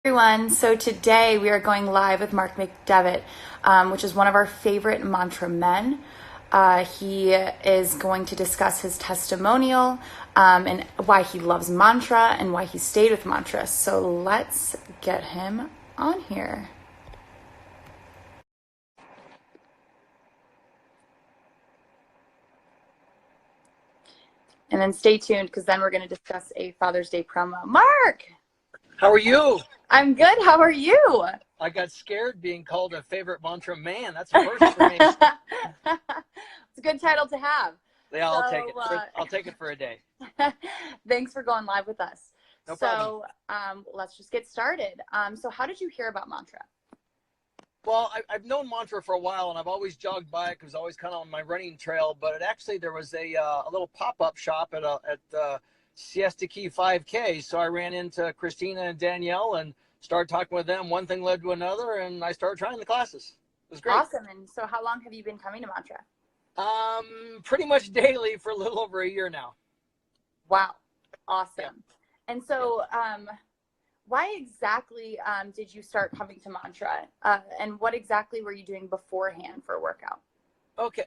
Everyone. So today we are going live with Mark McDevitt, which is one of our favorite mantra men. He is going to discuss his testimonial and why he loves mantra and why he stayed with mantra. So let's get him on here. And then stay tuned because then we're going to discuss a Father's Day promo. Mark! How are you? I'm good. How are you? I got scared being called a favorite mantra man. That's a first for me. It's a good title to have. Yeah, I'll take it. I'll take it for a day. Thanks for going live with us. No problem. Let's just get started. So how did you hear about mantra? Well, I've known mantra for a while, and I've always jogged by it because I was always kind of on my running trail. But there was a little pop-up shop at Siesta Key 5K. So I ran into Christina and Danielle and started talking with them. One thing led to another, and I started trying the classes. It was great. Awesome. And so how long have you been coming to mantra? Pretty much daily for a little over a year now. Wow. Awesome. Yeah. And so why exactly did you start coming to mantra? And what exactly were you doing beforehand for a workout? Okay.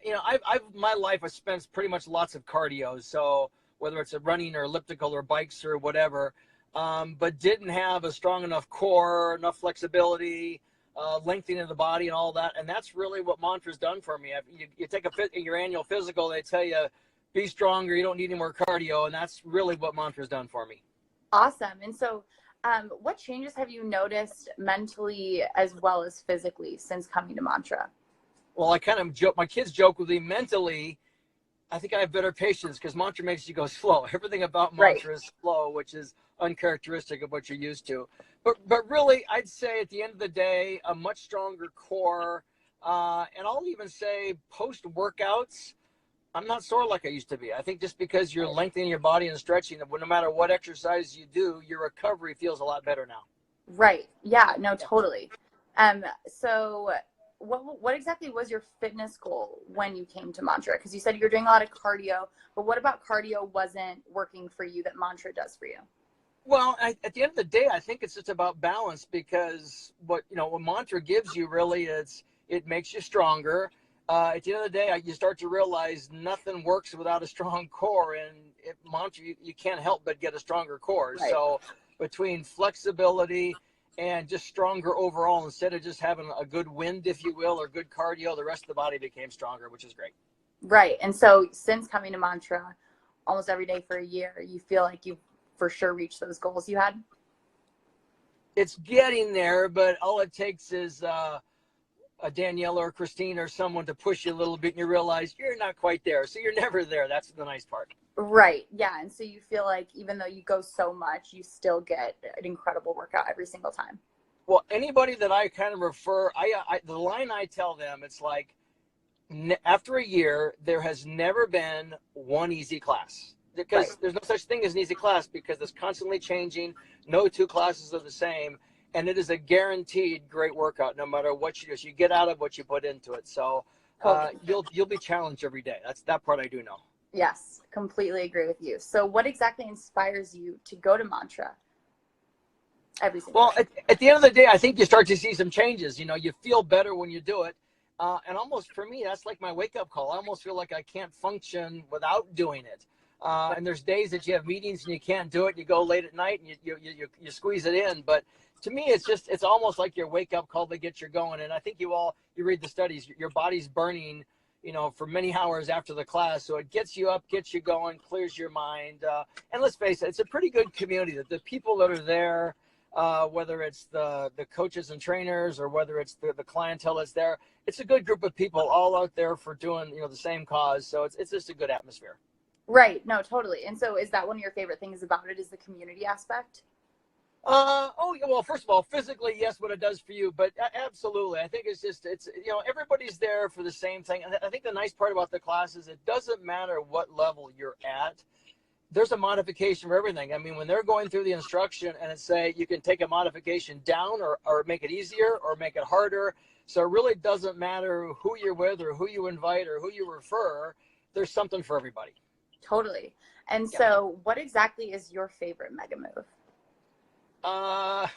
My life I spent pretty much lots of cardio. So whether it's a running or elliptical or bikes or whatever, but didn't have a strong enough core, enough flexibility, lengthening of the body and all that. And that's really what mantra's done for me. You take your annual physical, they tell you, be stronger, you don't need any more cardio. And that's really what mantra's done for me. Awesome. And so what changes have you noticed mentally as well as physically since coming to mantra? Well, I kind of joke, my kids joke with me mentally. I think I have better patience because mantra makes you go slow. Everything about mantra is slow, which is uncharacteristic of what you're used to. But really, I'd say at the end of the day, a much stronger core. And I'll even say post-workouts, I'm not sore like I used to be. I think just because you're lengthening your body and stretching, no matter what exercise you do, your recovery feels a lot better now. Right. Yeah, no, totally. So what exactly was your fitness goal when you came to mantra? Because you said you were doing a lot of cardio, but what about cardio wasn't working for you that mantra does for you? Well, at the end of the day, I think it's just about balance because what mantra gives you really it makes you stronger. At the end of the day, you start to realize nothing works without a strong core, and mantra you can't help but get a stronger core. Right. So between flexibility and just stronger overall, instead of just having a good wind, if you will, or good cardio, the rest of the body became stronger, which is great. Right. And so since coming to mantra almost every day for a year, you feel like you've for sure reached those goals you had? It's getting there, but all it takes is a Danielle or Christine or someone to push you a little bit and you realize you're not quite there. So you're never there. That's the nice part. Right. Yeah. And so you feel like even though you go so much, you still get an incredible workout every single time. Well, anybody that I kind of refer, the line I tell them, it's like after a year, there has never been one easy class. Because there's no such thing as an easy class because it's constantly changing. No two classes are the same. And it is a guaranteed great workout no matter what you do. So you get out of what you put into it. So you'll be challenged every day. That part I do know. Yes, completely agree with you. So what exactly inspires you to go to mantra every single day? At the end of the day, I think you start to see some changes. You feel better when you do it. And almost for me, that's like my wake-up call. I almost feel like I can't function without doing it. And there's days that you have meetings and you can't do it. You go late at night and you squeeze it in. But to me, it's almost like your wake up call to get you going. And I think you read the studies, your body's burning, for many hours after the class. So it gets you up, gets you going, clears your mind. And let's face it, it's a pretty good community. The people that are there, whether it's the coaches and trainers or whether it's the clientele that's there, it's a good group of people all out there for doing, the same cause. So it's just a good atmosphere. Right. No, totally. And so is that one of your favorite things about it is the community aspect? Well, first of all, physically, yes, what it does for you, but absolutely. I think it's everybody's there for the same thing. And I think the nice part about the class is it doesn't matter what level you're at. There's a modification for everything. I mean, when they're going through the instruction and it's say you can take a modification down or make it easier or make it harder. So it really doesn't matter who you're with or who you invite or who you refer. There's something for everybody. Totally. And so what exactly is your favorite mega move?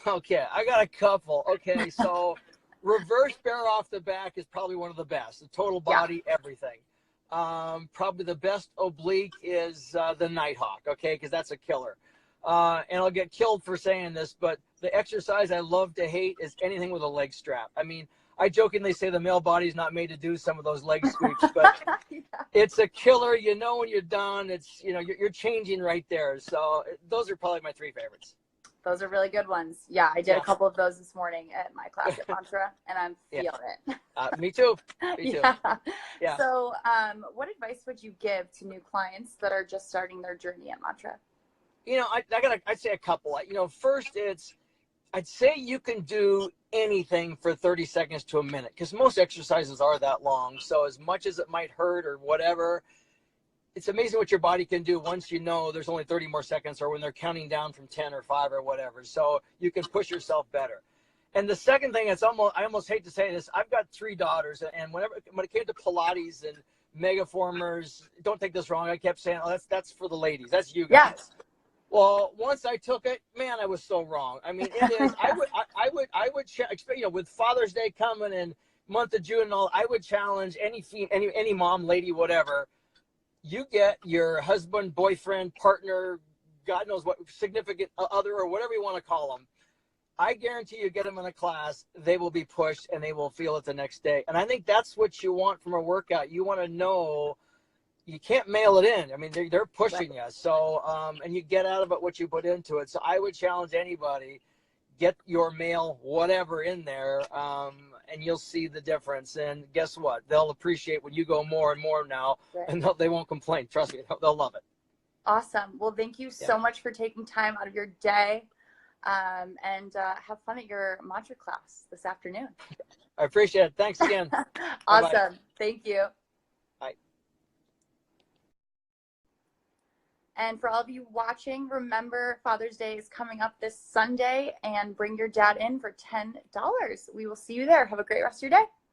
Okay, I got a couple. Okay, so reverse bear off the back is probably one of the best. The total Yeah. body, everything. Probably the best oblique is the Nighthawk, okay, because that's a killer. And I'll get killed for saying this, but the exercise I love to hate is anything with a leg strap. I mean, I jokingly say the male body is not made to do some of those leg sweeps, but Yeah. it's a killer. You know when you're done, it's, you know, you're changing right there. So those are probably my three favorites. Those are really good ones. Yeah, I did Yeah. a couple of those this morning at my class at Mantra, and I'm Yeah. feeling it. Me too. Me too. Yeah. Yeah. So, what advice would you give to new clients that are just starting their journey at Mantra? You know, I'd say a couple. You know, first I'd say you can do anything for 30 seconds to a minute, because most exercises are that long. So as much as it might hurt or whatever, it's amazing what your body can do once you know there's only 30 more seconds, or when they're counting down from 10 or 5 or whatever. So you can push yourself better. And the second thing, I almost hate to say this, I've got 3 daughters, and when it came to Pilates and megaformers, don't take this wrong, I kept saying, oh, that's for the ladies, that's you guys. Yeah. Well, once I took it, man, I was so wrong. I mean, it is. I would, you know, with Father's Day coming and month of June and all, I would challenge any mom, lady, whatever. You get your husband, boyfriend, partner, God knows what, significant other, or whatever you want to call them. I guarantee you get them in a class, they will be pushed and they will feel it the next day. And I think that's what you want from a workout. You want to know you can't mail it in. I mean, they're pushing you. So, and you get out of it what you put into it. So I would challenge anybody, get your mail, whatever in there, and you'll see the difference. And guess what? They'll appreciate when you go more and more now, Right. and they won't complain. Trust me, they'll love it. Awesome. Well, thank you so much for taking time out of your day, and have fun at your mantra class this afternoon. I appreciate it. Thanks again. Awesome. Bye-bye. Thank you. Bye. And for all of you watching, remember Father's Day is coming up this Sunday, and bring your dad in for $10. We will see you there. Have a great rest of your day.